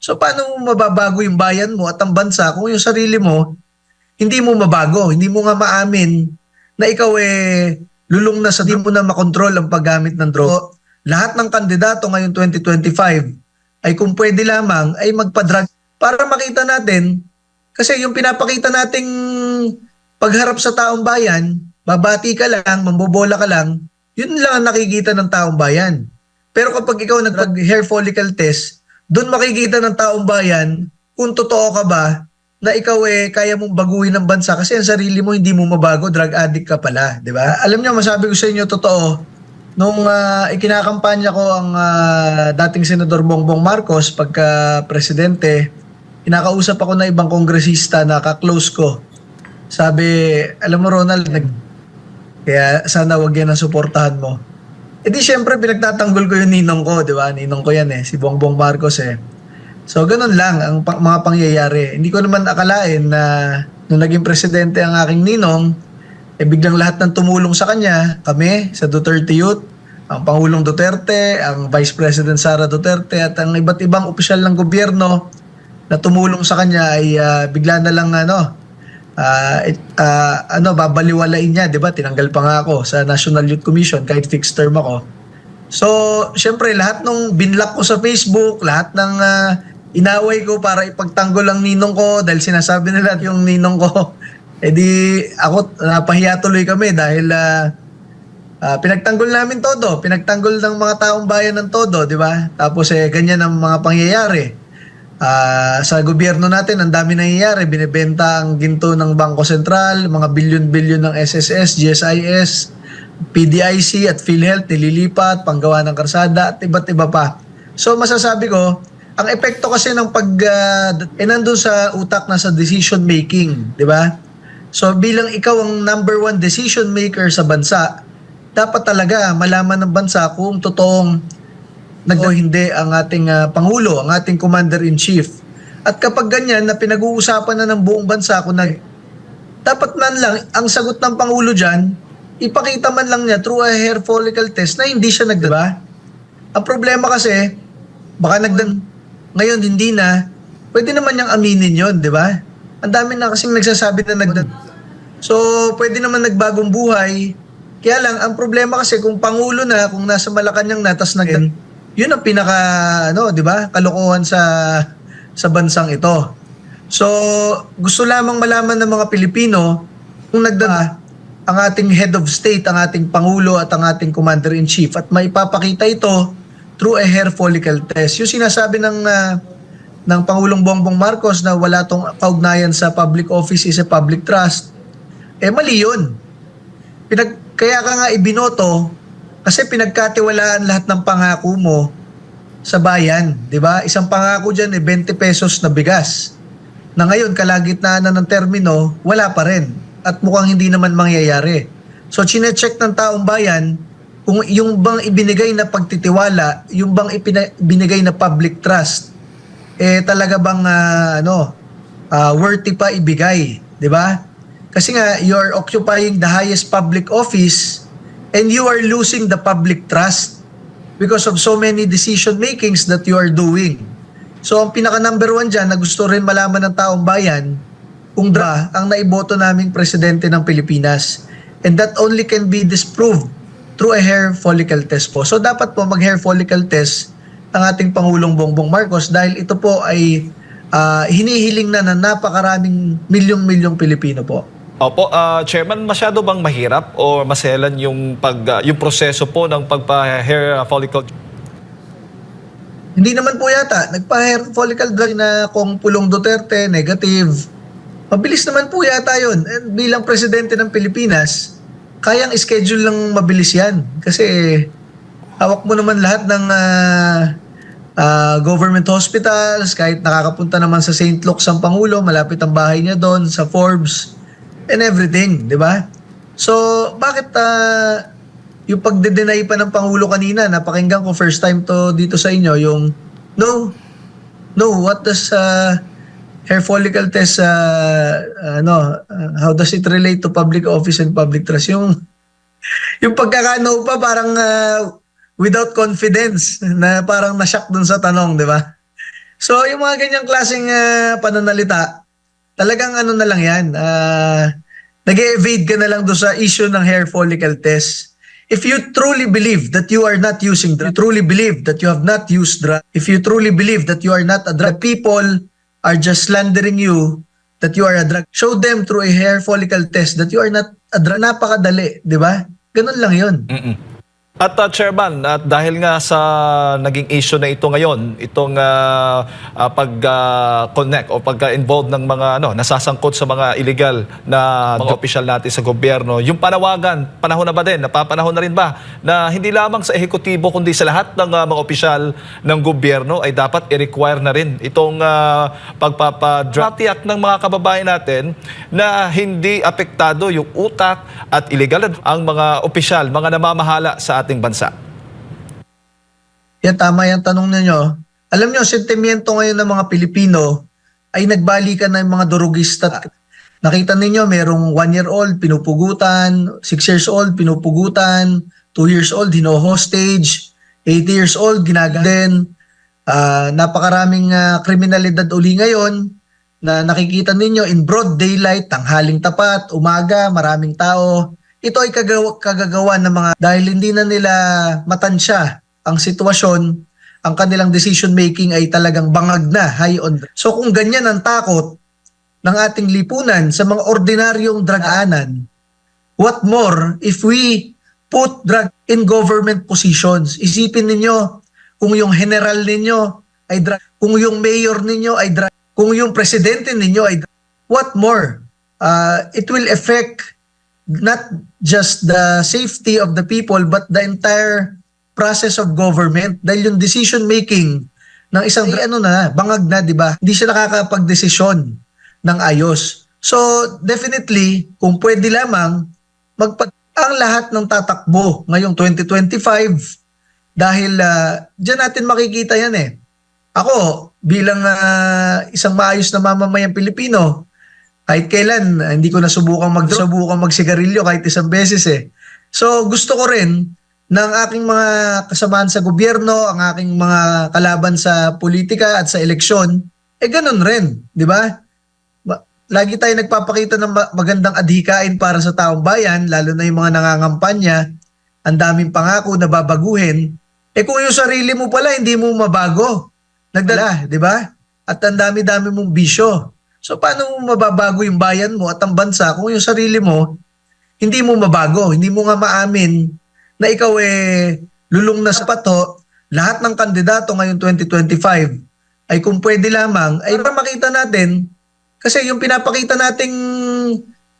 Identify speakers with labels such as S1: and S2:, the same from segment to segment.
S1: So paano mo mababago yung bayan mo at ang bansa kung yung sarili mo hindi mo mabago, hindi mo nga maamin na ikaw lulong na sa di mo na makontrol ang paggamit ng drug. So, lahat ng kandidato ngayong 2025 ay kung pwede lamang ay magpa-drug para makita natin kasi yung pinapakita nating pagharap sa taong bayan, babati ka lang, mambobola ka lang, yun lang ang nakikita ng taong bayan. Pero kapag ikaw nagpag-hair follicle test, doon makikita ng taong bayan kung totoo ka ba na ikaw kaya mong baguhin ng bansa kasi ang sarili mo hindi mo mabago, drug addict ka pala, di ba? Alam niyo, masabi ko sa inyo totoo, nung ikinakampanya ko ang dating Senador Bongbong Marcos pagka presidente, kinakausap ako na ibang kongresista na ka-close ko. Sabi, alam mo Ronald, kaya sana wag yan ang suportahan mo. E di syempre pinagtatanggol ko yung ninong ko, di ba? Ninong ko yan si Bongbong Marcos So ganun lang ang mga pangyayari. Hindi ko naman akalain na nung naging presidente ang aking ninong, biglang lahat ng tumulong sa kanya, kami sa Duterte Youth, ang Pangulong Duterte, ang Vice President Sara Duterte at ang iba't ibang opisyal ng gobyerno na tumulong sa kanya ay bigla na lang babaliwalain niya, 'di ba? Tinanggal pa nga ako sa National Youth Commission kahit fixed term ako. So, syempre lahat ng binlock ko sa Facebook, lahat ng inaway ko para ipagtanggol ang ninong ko dahil sinasabi nila yung ninong ko. Di ako napahiya tuloy kami dahil pinagtanggol namin todo, pinagtanggol ng mga taong bayan ng todo, 'di ba? Tapos ganyan ang mga pangyayari. Sa gobyerno natin, ang dami nangyayari. Binibenta ang ginto ng Bangko Sentral, mga bilyon-bilyon ng SSS, GSIS, PDIC at PhilHealth, nililipat, panggawa ng karsada at iba't iba pa. So masasabi ko, ang epekto kasi ng nandun sa utak na sa decision making, di ba? So bilang ikaw ang number one decision maker sa bansa, dapat talaga malaman ng bansa kung totoong hindi ang ating Pangulo, ang ating Commander-in-Chief. At kapag ganyan na pinag-uusapan na ng buong bansa dapat man lang ang sagot ng Pangulo dyan, ipakita man lang niya through a hair follicle test na hindi siya diba? Ang problema kasi, baka ngayon hindi na, pwede naman niyang aminin yon, di ba? Ang dami na kasing nagsasabi na So, pwede naman nagbagong buhay. Kaya lang, ang problema kasi kung Pangulo na, kung nasa Malacanang na, tas yun ang pinaka, di ba, kalokohan sa bansang ito. So, gusto lamang malaman ng mga Pilipino kung ang ating head of state, ang ating Pangulo at ang ating Commander-in-Chief at maipapakita ito through a hair follicle test. Yung sinasabi ng Pangulong Bongbong Marcos na wala tong kaugnayan sa public office is a public trust, mali yun. Kaya ka nga ibinoto kasi pinagkatiwalaan lahat ng pangako mo sa bayan, di ba? Isang pangako dyan 20 pesos na bigas. Na ngayon, kalagitnaan na ng termino, wala pa rin. At mukhang hindi naman mangyayari. So, chinecheck ng taong bayan kung yung bang ibinigay na pagtitiwala, yung bang ibinigay na public trust, talaga bang worthy pa ibigay, di ba? Kasi nga, you are occupying the highest public office and you are losing the public trust because of so many decision makings that you are doing. So, ang pinaka number one dyan na gusto rin malaman ng taong bayan kung ang naiboto naming presidente ng Pilipinas. And that only can be disproved through a hair follicle test po. So, dapat po mag-hair follicle test ang ating Pangulong Bongbong Marcos dahil ito po ay hinihiling na napakaraming milyong-milyong Pilipino po.
S2: Opo, Chairman, masyado bang mahirap o maselan yung proseso po ng pagpa-hair follicle?
S1: Hindi naman po yata. Nagpa-hair follicle drug na kung Pulong Duterte, negative. Mabilis naman po yata yun. And bilang presidente ng Pilipinas, kayang schedule lang mabilis yan. Kasi hawak mo naman lahat ng government hospitals, kahit nakakapunta naman sa St. Luke's ang Pangulo, malapit ang bahay niya doon, sa Forbes, and everything, di ba? So, bakit yung pagde-deny pa ng Pangulo kanina, napakinggan ko first time to dito sa inyo, yung what does hair follicle test, how does it relate to public office and public trust? Yung pagkakano pa parang without confidence, na parang na-shock dun sa tanong, di ba? So, yung mga ganyang klaseng pananalita, talagang ano na lang yan, nag-evade ka na lang doon sa issue ng hair follicle test. If you truly believe that you are not using drugs, you truly believe that you have not used drugs, if you truly believe that you are not a drug, people are just slandering you that you are a drug, show them through a hair follicle test that you are not a drug. Napakadali, di ba? Ganun lang yun.
S2: At Chairman, at dahil nga sa naging issue na ito ngayon, itong pag-connect o pagka-involve ng mga nasasangkot sa mga illegal na mga opisyal natin sa gobyerno, yung panawagan, panahon na ba din, napapanahon na rin ba na hindi lamang sa ehekutibo kundi sa lahat ng mga opisyal ng gobyerno ay dapat i-require na rin itong pagpapatiyak ng mga kababayan natin na hindi apektado yung utak at illegal ang mga opisyal, mga namamahala sa ating bansa.
S1: Yan, tama yung tanong ninyo. Alam nyo, sentimiento ngayon ng mga Pilipino ay nagbalikan na yung mga durugista. Nakita ninyo, merong 1-year-old pinupugutan, 6 years old pinupugutan, 2 years old hino-hostage, 80 years old ginagaden. Napakaraming kriminalidad uli ngayon na nakikita ninyo in broad daylight, tanghaling tapat, umaga, maraming tao. Ito ay kagagawa ng mga dahil hindi na nila matansya ang sitwasyon, ang kanilang decision making ay talagang bangag na, high on. So kung ganyan ang takot ng ating lipunan sa mga ordinaryong drag-aanan, what more if we put drug in government positions? Isipin ninyo kung yung general ninyo ay drug, kung yung mayor ninyo ay drug, kung yung presidente ninyo ay drug, what more? It will affect not just the safety of the people but the entire process of government dahil yung decision making ng isang bangag na, di ba? Hindi siya nakakapag-desisyon ng ayos. So definitely kung pwede lamang ang lahat ng tatakbo ngayong 2025 dahil diyan natin makikita yan eh. Ako bilang isang maayos na mamamayang Pilipino, kahit kailan, hindi ko nasubukang magsigarilyo kahit isang beses eh. So gusto ko rin ng aking mga kasamahan sa gobyerno, ang aking mga kalaban sa politika at sa eleksyon, ganun rin, di ba? Lagi tayo nagpapakita ng magandang adhikain para sa taong bayan, lalo na yung mga nangangampanya, ang daming pangako na babaguhin. Kung yung sarili mo pala, hindi mo mabago, nagdala, di ba? At ang dami-dami mong bisyo. So paano mo mababago yung bayan mo at ang bansa kung yung sarili mo hindi mo mabago, hindi mo nga maamin na ikaw lulong na sa pato. Lahat ng kandidato ngayong 2025 ay kung pwede lamang ay para makita natin kasi yung pinapakita nating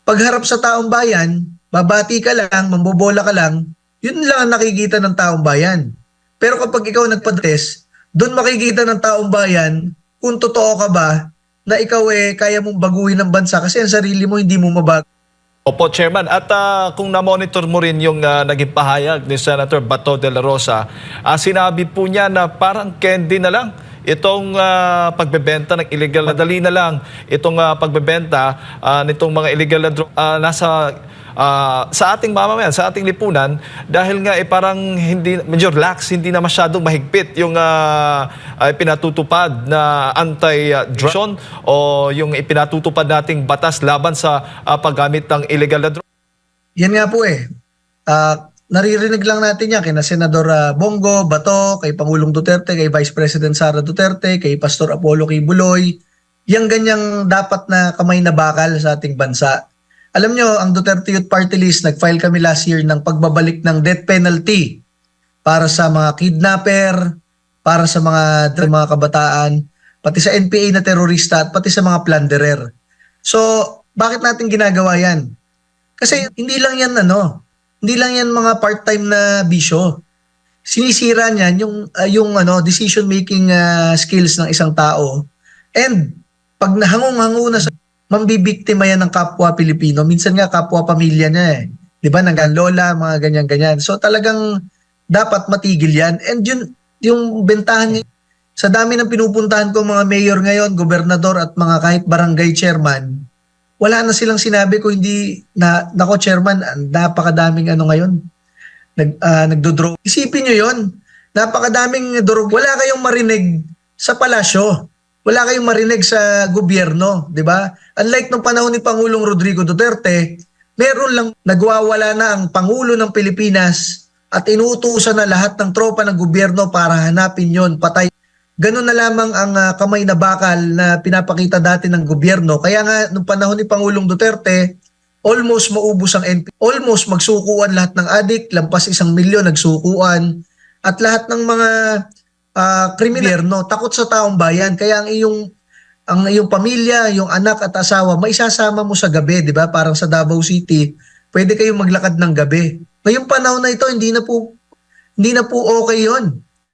S1: pagharap sa taong bayan, babati ka lang, mambobola ka lang, yun lang ang nakikita ng taong bayan. Pero kapag ikaw nagpa-test, doon makikita ng taong bayan kung totoo ka ba na ikaw kaya mong baguhin ang bansa kasi ang sarili mo hindi mo mabago.
S2: Opo, Chairman. At kung na-monitor mo rin yung naging pahayag ni Senator Bato de la Rosa, sinabi po niya na parang candy na lang itong pagbebenta ng illegal na dali na lang itong pagbebenta nitong mga illegal na nasa sa ating mamamayan, sa ating lipunan dahil nga parang hindi medyo lax, hindi na masyadong mahigpit yung pinatutupad na anti-drug o yung ipinatutupad nating batas laban sa paggamit ng illegal na drug.
S1: Yan nga po naririnig lang natin yan kina Senador Bongo, Bato, kay Pangulong Duterte, kay Vice President Sara Duterte, kay Pastor Apollo Kibuloy, yung ganyang dapat na kamay na bakal sa ating bansa. Alam nyo, ang Duterte Youth Party List, nag-file kami last year ng pagbabalik ng death penalty para sa mga kidnapper, para sa mga kabataan, pati sa NPA na terorista at pati sa mga plunderer. So, bakit natin ginagawa yan? Kasi hindi lang yan hindi lang yan mga part-time na bisyo. Sinisira niyan yung decision making skills ng isang tao. And pag nahangong-hango na mambibiktima yan ng kapwa Pilipino. Minsan nga kapwa pamilya niya 'Di ba? Lola, mga ganyan-ganyan. So talagang dapat matigil yan. And yung bentahan niya, sa dami ng pinupuntahan ko mga mayor ngayon, gobernador at mga kahit barangay chairman, wala na silang sinabi ko hindi na, nako chairman, napakadaming ngayon. Nagdodraw. Isipin nyo yon, napakadaming drug. Wala kayong marinig sa palasyo. wala kayong marinig sa gobyerno, di ba? Unlike nung panahon ni Pangulong Rodrigo Duterte, meron lang nagwawala na ang Pangulo ng Pilipinas at inuutusan na lahat ng tropa ng gobyerno para hanapin yon, patay. Ganun na lamang ang kamay na bakal na pinapakita dati ng gobyerno. Kaya nga, nung panahon ni Pangulong Duterte, almost maubos ang NP. Almost magsukuan lahat ng adik, lampas 1 milyon nagsukuan. At lahat ng mga kriminal, takot sa taong bayan. Kaya ang iyong pamilya, yung anak at asawa, maisasama mo sa gabi, di ba? Parang sa Davao City, pwede kayong maglakad ng gabi. Ngayong panahon na ito, hindi na po okay yon.